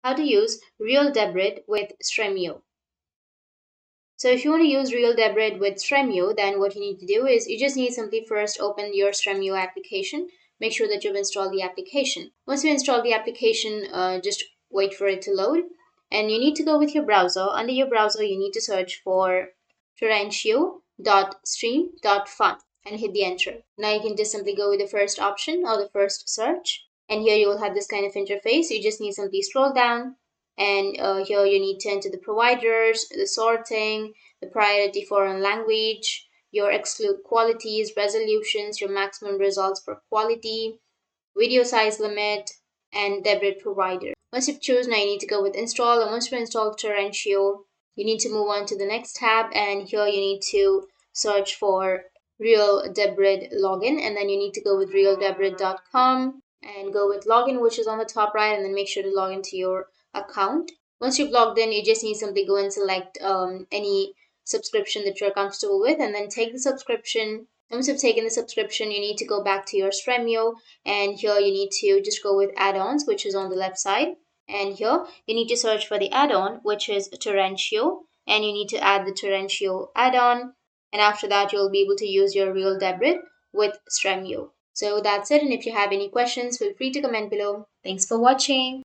how to use Real Debrid with Stremio. So if you want to use Real Debrid with Stremio, then what you need to do is you just need simply first open your Stremio application. Make sure that you've installed the application. Once you install the application, just wait for it to load. And you need to go with your browser. Under your browser, you need to search for torrential.stream.fun and hit the enter. Now you can just simply go with the first option or the first search. And here you will have this kind of interface. You just need to simply scroll down, and here you need to enter the providers, the sorting, the priority foreign language, your exclude qualities, resolutions, your maximum results per quality, video size limit, and debit provider. Once you've chosen, now you need to go with install, and once you install Torrential, you need to move on to the next tab, and here you need to search for Real Debrid login, and then you need to go with realdebrid.com and go with login, which is on the top right, and then make sure to log into your account. Once you've logged in, you just need to simply go and select any subscription that you're comfortable with, and then take the subscription. Once you've taken the subscription, you need to go back to your Stremio, and here you need to just go with add-ons, which is on the left side. And here you need to search for the add-on, which is Torrential, and you need to add the Torrential add-on. And after that, you'll be able to use your Real Debrid with Stremio. So that's it. And if you have any questions, feel free to comment below. Thanks for watching.